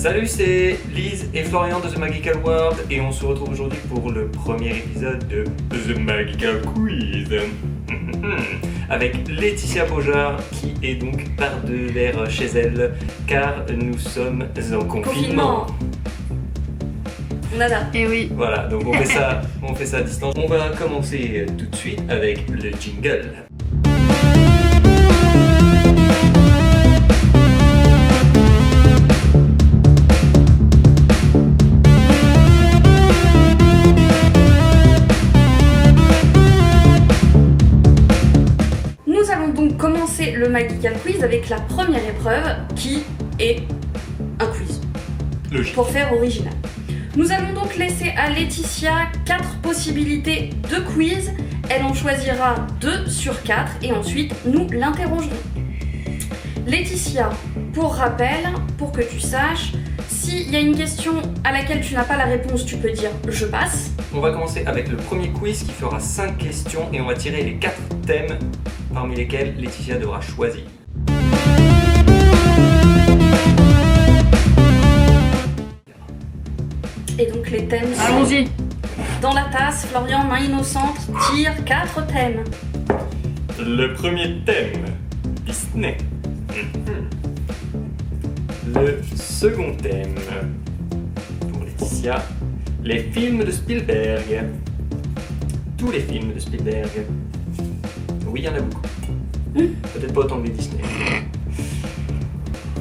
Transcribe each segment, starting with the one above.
Salut, c'est Lise et Florian de The Magical World et on se retrouve aujourd'hui pour le premier épisode de The Magical Quiz avec Laetitia Beaujard qui est donc par devers chez elle car nous sommes en confinement. Nada. Et oui. Voilà, donc on fait ça à distance. On va commencer tout de suite avec le jingle. Nous allons donc commencer le Magical Quiz avec la première épreuve qui est un quiz. Logique. Pour faire original. Nous allons donc laisser à Laetitia 4 possibilités de quiz. Elle en choisira 2 sur 4 et ensuite nous l'interrogerons. Laetitia, pour rappel, pour que tu saches, s'il y a une question à laquelle tu n'as pas la réponse, tu peux dire « je passe ». On va commencer avec le premier quiz qui fera 5 questions et on va tirer les 4 thèmes parmi lesquels Laetitia devra choisir. Et donc les thèmes sont... Allons-y. Dans la tasse, Florian, main innocente, tire 4 thèmes. Le premier thème, Disney. Le second thème, pour Laetitia, les films de Spielberg. Tous les films de Spielberg. Oui, il y en a beaucoup. Peut-être pas autant que les Disney.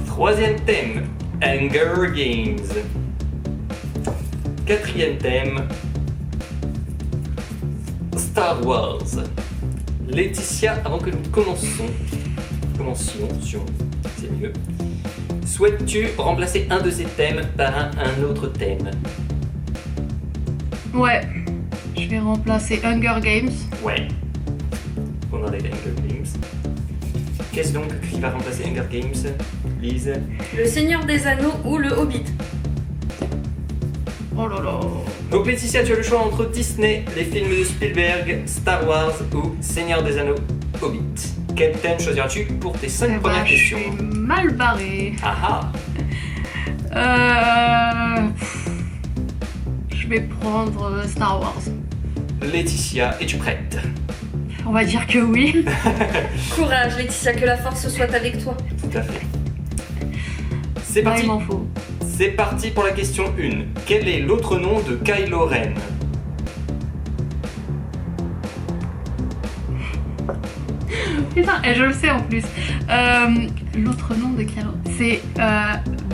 Troisième thème, Hunger Games. Quatrième thème, Star Wars. Laetitia, avant que nous commencions, c'est mieux. Souhaites-tu remplacer un de ces thèmes par un autre thème? Ouais. Je vais remplacer Hunger Games. Ouais. On enlève Hunger Games. Qu'est-ce donc qui va remplacer Hunger Games, Lise? Le Seigneur des Anneaux ou le Hobbit. Oh là là. Donc Laetitia, tu as le choix entre Disney, les films de Spielberg, Star Wars ou Seigneur des Anneaux, Hobbit. Quel thème choisiras-tu pour tes 5 premières Je questions? suis mal barré. Ah Je vais prendre Star Wars. Laetitia, es-tu prête? On va dire que oui. Courage Laetitia, que la force soit avec toi. Tout à fait. C'est Là, parti. il m'en faut. C'est parti pour la question 1. Quel est l'autre nom de Kylo Ren? Putain, et je le sais en plus. L'autre nom de Kylo, c'est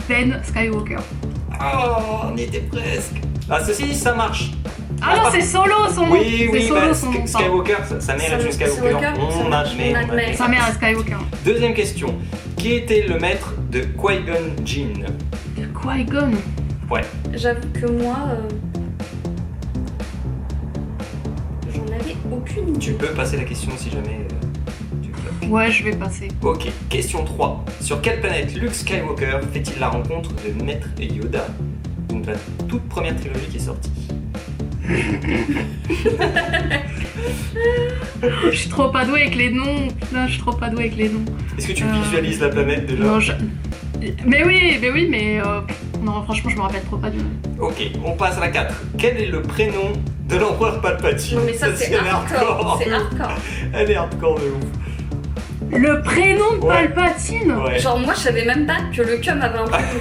Ben Skywalker. Oh, on y était presque. Ah, ceci, ça marche. Ah non, c'est Solo son nom. Oui, c'est Solo bah, son nom. Skywalker, sa mère est une Skywalker. On admet. Sa mère est Skywalker. Deuxième question. Qui était le maître de Qui-Gon Jinn? Qui-Gon. Ouais. J'avoue que moi, j'en avais aucune idée. Tu peux passer la question si jamais tu bloques. Ouais, je vais passer. Ok, question 3. Sur quelle planète Luke Skywalker fait-il la rencontre de Maître Yoda? Donc la toute première trilogie qui est sortie. Je suis trop pas douée avec les noms. Putain, je suis trop pas douée avec les noms. Est-ce que tu visualises la planète déjà? Non, mais non, franchement, je me rappelle trop pas du nom. Ok, on passe à la 4. Quel est le prénom de l'empereur Palpatine? Non mais ça c'est elle est hardcore, c'est hardcore. Elle est hardcore de ouf. Le prénom de Ouais. Palpatine. Ouais. Genre moi je savais même pas que le cum avait un prénom.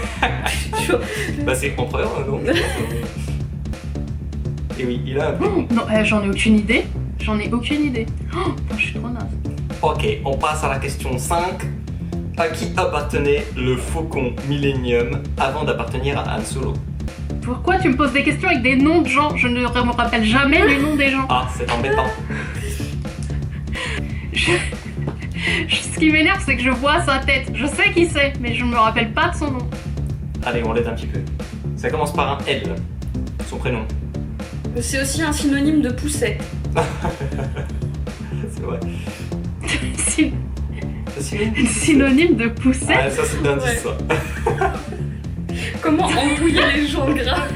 Bah c'est empereur, non? Et oui, il a un prénom. Non, j'en ai aucune idée. J'en ai aucune idée. Oh, putain, je suis trop naze. Ok, on passe à la question 5. À qui appartenait le Faucon Millennium avant d'appartenir à Han Solo? Pourquoi tu me poses des questions avec des noms de gens? Je ne me rappelle jamais les noms des gens. Ah, c'est embêtant. Ce qui m'énerve, c'est que je vois sa tête. Je sais qui c'est, mais je me rappelle pas de son nom. Allez, on l'aide un petit peu. Ça commence par un L, son prénom. C'est aussi un synonyme de poussette. C'est vrai. Synonyme de poussette. Ah, ça c'est d'indice, Ouais. ça. Comment embrouiller les gens gras?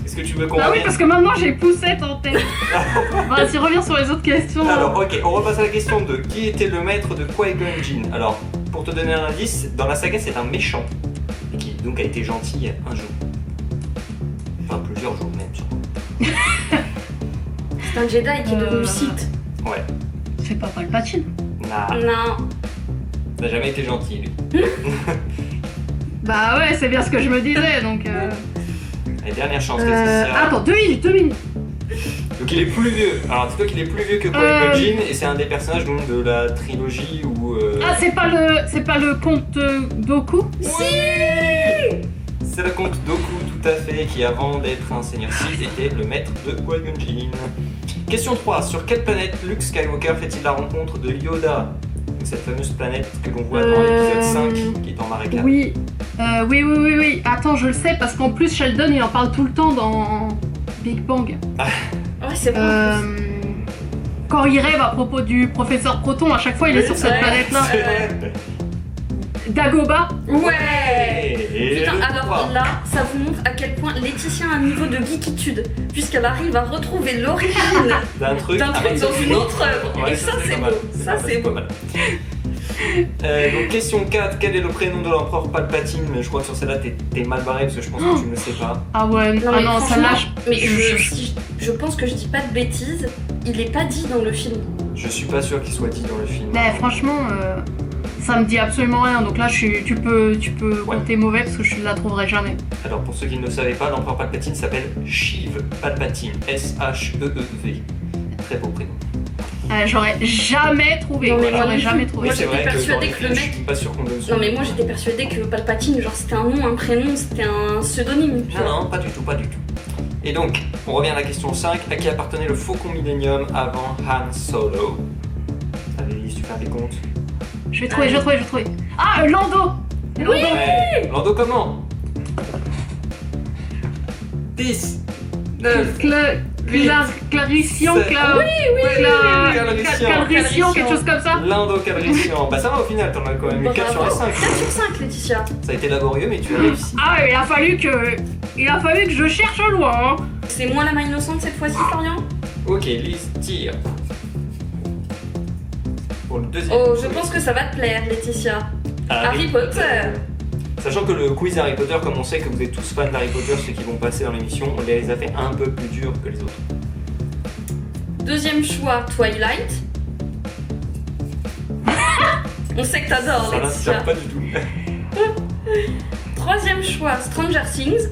Est-ce que tu veux qu'on Ah oui, revienne? parce que maintenant j'ai poussette en tête. Vas-y, reviens sur les autres questions. Alors, ok, on repasse à la question 2. Qui était le maître de Qui-Gon Jinn? Alors, pour te donner un indice, dans la saga c'est un méchant, et qui donc a été gentil un jour. Enfin plusieurs jours même, sûrement. C'est un Jedi qui est devenu Sith. Ouais. C'est pas Palpatine. Nah, Non. n'a jamais été gentil lui. Bah ouais, c'est bien ce que je me disais, donc... Allez, dernière chance, Laetitia. Attends, 2 minutes. Donc il est plus vieux. Alors dis-toi qu'il est plus vieux que Qui-Gon Jinn et c'est un des personnages donc, de la trilogie où... Ah, c'est pas le comte Dooku? Oui, c'est le comte Dooku, tout à fait, qui avant d'être un seigneur Sith était le maître de Qui-Gon Jinn. Question 3. Sur quelle planète Luke Skywalker fait-il la rencontre de Yoda? Donc, cette fameuse planète que l'on voit dans l'épisode 5 qui est en marécage. Oui. Oui. Attends, je le sais, parce qu'en plus, Sheldon, il en parle tout le temps dans Big Bang. Ouais, c'est bon. Quand il rêve à propos du professeur Proton, à chaque fois, il est sur cette Ouais. planète-là. C'est vrai. Dagobah. Ouais. Et Putain, le alors trois. là, ça vous montre à quel point Laetitia a un niveau de geekitude, puisqu'elle arrive à retrouver l'origine D'un truc d'un truc dans une autre œuvre. Ouais, Et ça, c'est pas beau. mal. Ça, c'est pas beau. mal. Donc question 4, quel est le prénom de l'empereur Palpatine? Mais je crois que sur celle-là t'es mal barré parce que je pense que tu ne le sais pas. Ah ouais, Non, ah mais non, franchement, celle-là, mais je pense que je dis pas de bêtises, il est pas dit dans le film. Je suis pas sûr qu'il soit dit dans le film. Mais franchement, ça me dit absolument rien. Donc là, tu peux Ouais. compter mauvais parce que je la trouverai jamais. Alors pour ceux qui ne le savaient pas, l'empereur Palpatine s'appelle Sheev Palpatine, S-H-E-E-V. Très beau prénom. J'aurais jamais trouvé. Non, mais J'aurais moi jamais non trouvé. Moi, c'est j'étais vrai que dans persuadée le que le film, je mec- suis pas sûr qu'on donne son Non mais nom. moi j'étais persuadée que Palpatine, genre c'était un nom, un prénom, c'était un pseudonyme. tu vois. Non, pas du tout. Et donc, on revient à la question 5. À qui appartenait le Faucon Millenium avant Han Solo? Allez, si tu fais des comptes. Je vais trouver. Ah, Lando. Oui. Ouais. Lando comment? 10 9 Clarician, sept. Calrissian, quelque chose comme ça. Lando Calrissian. Bah ça va au final, t'en as quand même eu 4 sur les 5. 4 sur 5 Laetitia. Ça a été laborieux mais tu as réussi. Ah, il a fallu que je cherche loin. Hein. C'est moi la main innocente cette fois-ci Florian? Ok, Lise, tire. Pour le deuxième. Oh je pense que ça va te plaire Laetitia. Harry Potter. Sachant que le quiz Harry Potter, comme on sait que vous êtes tous fans d'Harry Potter, ceux qui vont passer dans l'émission, on les a fait un peu plus durs que les autres. Deuxième choix Twilight. On sait que t'adores Ça Laetitia. n'inspire pas du tout. Troisième choix Stranger Things.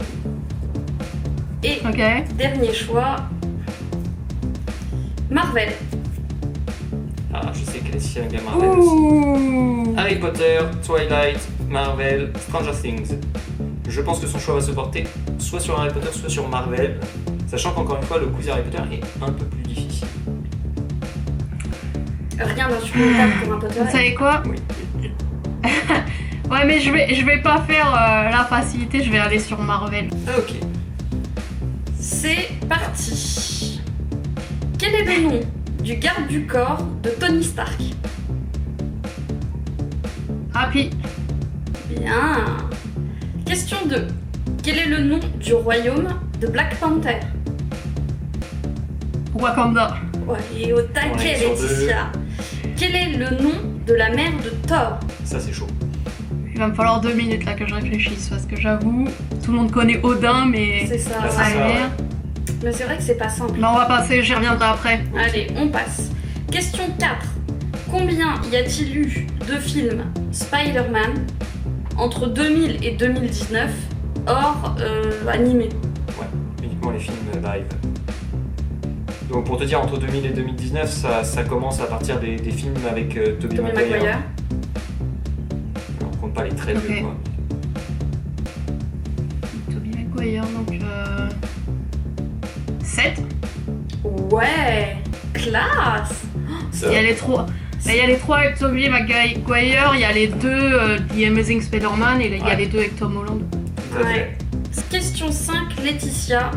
Et Ok. dernier choix Marvel. Ah, je sais que les aime bien Marvel aussi. Ouh. Harry Potter, Twilight, Marvel, Stranger Things. Je pense que son choix va se porter soit sur Harry Potter, soit sur Marvel. Sachant qu'encore une fois, le quiz Harry Potter est un peu plus difficile. Rien d'insurmontable pour un Potter. Vous savez quoi? Oui. Ouais, mais je vais pas faire la facilité, je vais aller sur Marvel. Ok. C'est parti. Quel est le nom du garde du corps de Tony Stark? Happy. Bien. Question 2. Quel est le nom du royaume de Black Panther? Wakanda. Ouais, au taquet, On est sur Laetitia. Quel est le nom de la mère de Thor? Ça, c'est chaud. Il va me falloir 2 minutes là que je réfléchisse parce que j'avoue, tout le monde connaît Odin, mais. C'est ça. Ah, c'est Ah, ça. merde. Mais c'est vrai que c'est pas simple. Mais on va passer, j'y reviendrai après. Allez, on passe. Question 4. Combien y a-t-il eu de films Spider-Man entre 2000 et 2019 hors animé? Uniquement les films live. Donc pour te dire, entre 2000 et 2019, ça commence à partir des films avec Tobey Tobey Maguire. Maguire. On compte pas les très Ok. vieux, quoi. Tobey Maguire, donc. 7. Ouais, classe. Ça, Il y a les 3. Il y a les 3 avec Tobey Maguire, il y a les 2 The Amazing Spider-Man et il y a Ouais. les 2 avec Tom Holland. tout à fait. Question 5, Laetitia.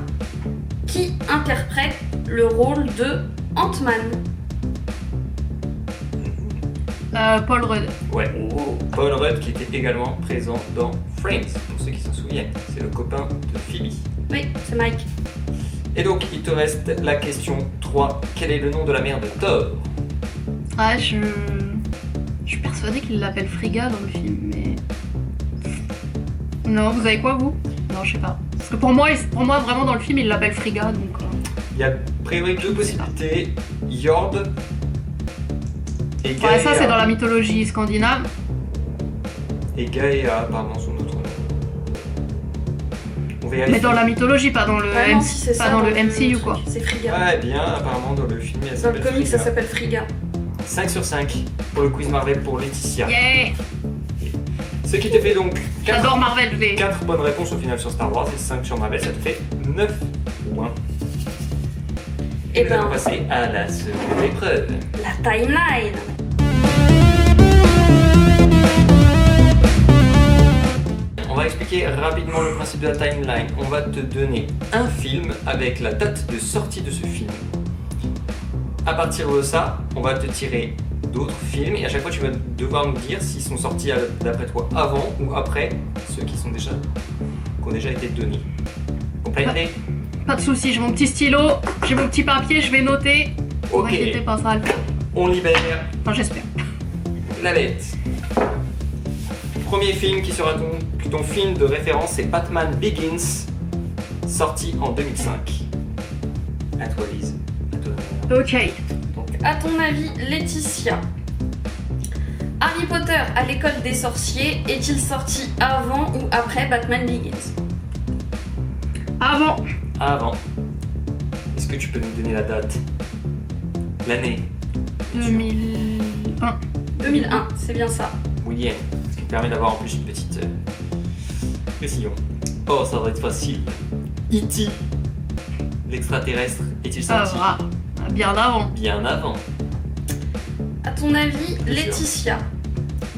Qui interprète le rôle de Ant-Man? Paul Rudd. Ouais. Paul Rudd qui était également présent dans Friends, pour ceux qui s'en souviennent. C'est le copain de Phoebe. Oui, c'est Mike. Et donc, il te reste la question 3. Quel est le nom de la mère de Thor? Ah, je suis persuadée persuadée qu'il l'appelle Frigga dans le film, mais... Non, vous savez quoi, vous? Non, je sais pas. Parce que pour moi, vraiment, dans le film, il l'appelle Frigga, donc... Il y a a priori deux possibilités. Jord et Gaia. Ouais, ça, c'est dans la mythologie scandinave. Et Gaia, apparemment, son autre nom. On vérifie. Mais dans la mythologie, pas dans le, Ouais, non, si, c'est ça, dans le le MCU, truc, quoi. C'est Frigga. Ouais, bien, apparemment, dans le film, elle Dans le s'appelle comic, ça Frigga. s'appelle Frigga. 5 sur 5 pour le quiz Marvel pour Laetitia. Yeah! Ce qui te fait donc J'adore Marvel, je l'ai. 4 bonnes réponses au final sur Star Wars et 5 sur Marvel, ça te fait 9 points. Et nous allons ben, passer à la seconde épreuve. la timeline. On va expliquer rapidement le principe de la timeline. On va te donner un film avec la date de sortie de ce film. À partir de ça, on va te tirer d'autres films et à chaque fois tu vas devoir nous dire s'ils sont sortis d'après toi avant ou après ceux qui ont déjà été donnés. Comprenez? Pas de soucis, j'ai mon petit stylo, j'ai mon petit papier, je vais noter. Ne vous Ok, inquiétez pas, ça va le faire. on libère Enfin, j'espère. la lettre. Premier film qui sera ton film de référence, c'est Batman Begins, sorti en 2005. À toi Lise. À toi. Ok. Donc, à ton avis, Laetitia, Harry Potter à l'école des sorciers est-il sorti avant ou après Batman Begins? Avant. Avant. Est-ce que tu peux nous donner la date? L'année? 2001. 2001, c'est bien ça. William. Ce qui te permet d'avoir en plus une petite précision. Oh, ça va être facile. E.T. L'extraterrestre est-il sorti Ah, bien avant. bien avant? À ton avis, Bien sûr. Laetitia,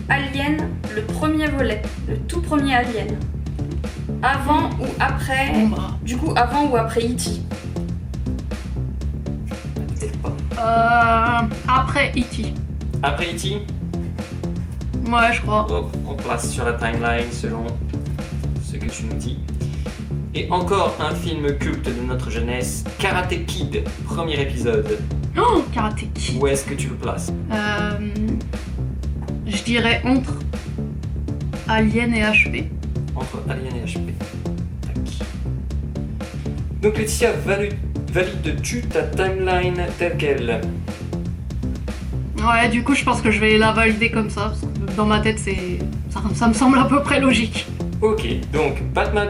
Alien, le premier volet, le tout premier Alien, avant ou après, Bon, bah. du coup avant ou après E.T. Peut-être pas. Après E.T. Après E.T., Ouais, je crois. hop, on place sur la timeline selon ce que tu nous dis. Et encore un film culte de notre jeunesse, Karate Kid, premier épisode. Oh, Karate Kid. Où est-ce que tu le places? Je dirais entre Alien et HP. Entre Alien et HP. Tac. Donc Laetitia, valides-tu ta timeline telle qu'elle? Ouais, du coup, je pense que je vais la valider comme ça, parce que dans ma tête, ça me semble à peu près logique. Ok, donc Batman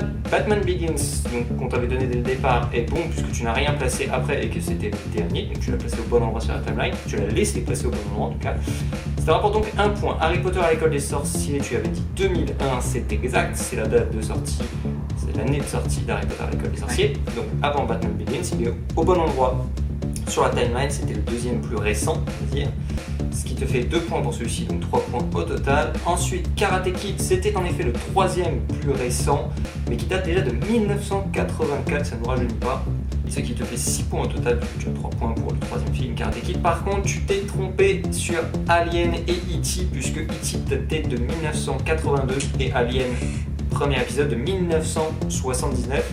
Begins, donc qu'on t'avait donné dès le départ, est bon puisque tu n'as rien placé après et que c'était le dernier, donc tu l'as placé au bon endroit sur la timeline, tu l'as laissé placer au bon endroit en tout cas. Ça te rapporte donc un point. Harry Potter à l'école des sorciers, tu avais dit 2001, c'est exact, c'est la date de sortie, c'est l'année de sortie d'Harry Potter à l'école des sorciers, donc avant Batman Begins, il est au bon endroit sur la timeline, c'était le deuxième plus récent, on va dire. Ce qui te fait 2 points pour celui-ci, donc 3 points au total. Ensuite, Karate Kid, c'était en effet le troisième plus récent, mais qui date déjà de 1984, ça ne nous rajeunit pas. Ce qui te fait 6 points au total, tu as 3 points pour le troisième film, Karate Kid. Par contre, tu t'es trompé sur Alien et E.T., puisque E.T. datait de 1982 et Alien, premier épisode, de 1979.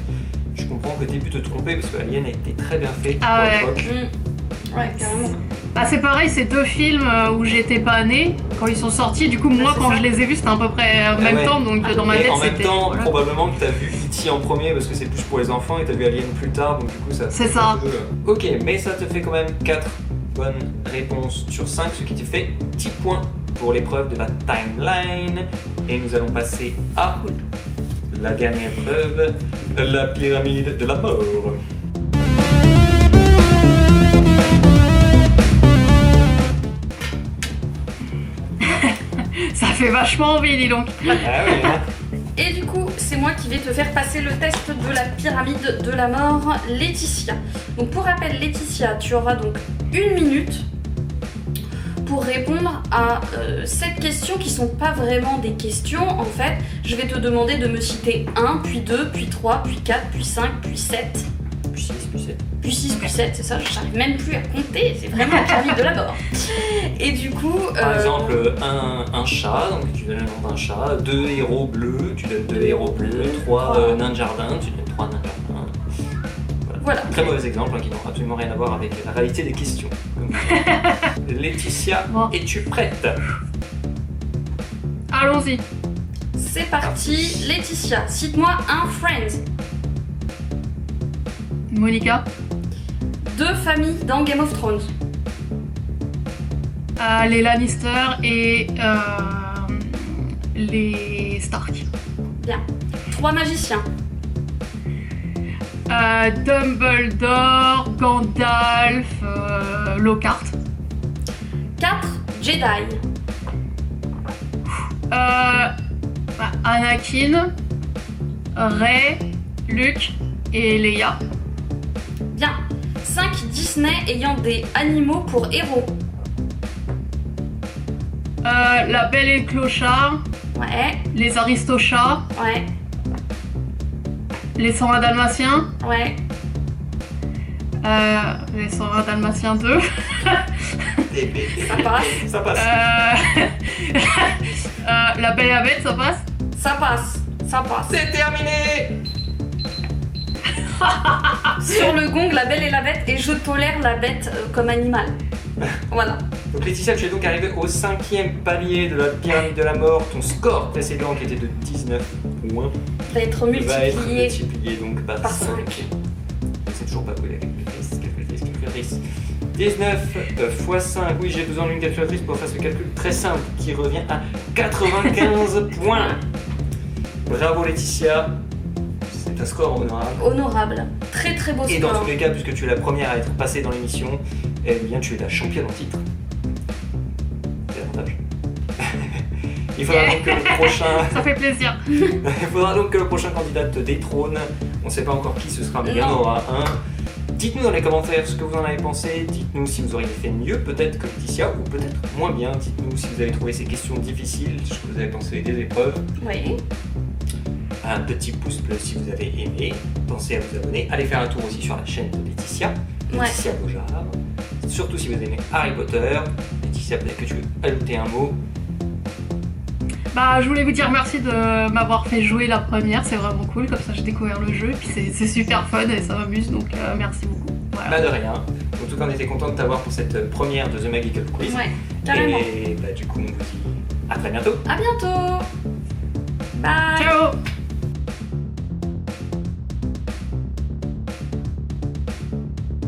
Je comprends que tu aies pu te tromper, parce que Alien a été très bien fait Ah pour ouais. l'époque. Ouais, carrément. Bah, c'est pareil, c'est deux films où j'étais pas née quand ils sont sortis. Du coup, moi, c'est quand ça. je les ai vus, c'était à peu près en même ouais. temps, donc dans ma Et tête, en même c'était. temps, voilà. probablement que tu as vu E.T. en premier parce que c'est plus pour les enfants et tu as vu Alien plus tard, donc du coup ça. C'est fait ça. un peu, Ok, mais ça te fait quand même 4 bonnes réponses sur 5, ce qui te fait 10 points pour l'épreuve de la timeline. Et nous allons passer à la dernière épreuve, la pyramide de la mort. Ça fait vachement envie, dis donc. Ah oui, hein. Et du coup, c'est moi qui vais te faire passer le test de la pyramide de la mort, Laetitia. Donc pour rappel, Laetitia, tu auras donc 1 minute pour répondre à 7 questions qui sont pas vraiment des questions. En fait, je vais te demander de me citer 1, puis 2, puis 3, puis 4, puis 5, puis 7, Plus 6, plus 7. puis 6, puis 7, c'est ça, j'arrive même plus à compter, c'est vraiment la pyramide de la mort. Et du coup... Par exemple, un chat, donc tu donnes le nom d'un chat, 2 héros bleus, tu donnes 2 héros bleus, 3 nains de jardin, tu donnes 3 nains de jardin. Voilà. Très mauvais exemple hein, qui n'ont absolument rien à voir avec la réalité des questions. Laetitia, Bon. es-tu prête? Allons-y. C'est parti. Laetitia, cite-moi un Friends. Monica. 2 familles dans Game of Thrones. Les Lannister et les Stark. Bien. 3 magiciens. Dumbledore, Gandalf, Lockhart. 4 Jedi. Anakin, Rey, Luke et Leia. Bien. 5 Disney ayant des animaux pour héros. La Belle et le Clochard, Ouais, les Aristochats, ouais, les 101 Dalmatiens, ouais. les 101 Dalmatiens 2. Ça passe. Ça passe. La Belle et la Bête, ça passe. Ça passe. Ça passe. C'est terminé. Sur le gong, la Belle et la Bête, et je tolère la bête comme animal. Voilà. Donc Laetitia, tu es donc arrivée au 5e palier de la pyramide de la mort. Ton score précédent qui était de 19 points Va être va être multiplié. multiplié donc par par 5. cinq. C'est toujours pas cool la calculatrice. 19 x 5, oui j'ai besoin d'une calculatrice pour faire ce calcul très simple qui revient à 95 points. Bravo Laetitia, c'est un score honorable. Honorable. Très très beau Et dans score. tous les cas, puisque tu es la première à être passée dans l'émission, eh bien tu es la championne en titre. C'est l'avantage. Il faudra donc que le prochain... Ça fait plaisir. Il faudra donc que le prochain candidat te détrône. On ne sait pas encore qui ce sera, mais il y en Non. aura un. Dites-nous dans les commentaires ce que vous en avez pensé. Dites-nous si vous auriez fait mieux, peut-être que Laetitia, ou peut-être moins bien. Dites-nous si vous avez trouvé ces questions difficiles, ce que vous avez pensé des épreuves. Oui. Un petit pouce bleu si vous avez aimé. Pensez à vous abonner. Allez faire un tour aussi sur la chaîne de Laetitia. Ouais. Laetitia Beaujard. Surtout si vous aimez Harry Potter. Laetitia, peut-être que tu veux ajouter un mot. Bah, je voulais vous dire merci de m'avoir fait jouer la première, c'est vraiment cool, comme ça j'ai découvert le jeu, et puis c'est super fun et ça m'amuse, donc merci beaucoup. Voilà. Bah de rien. En tout cas, on était content de t'avoir pour cette première de The Magical Quiz. Ouais, carrément. Et bah du coup, on vous dit à très bientôt. À bientôt. Bye. Ciao.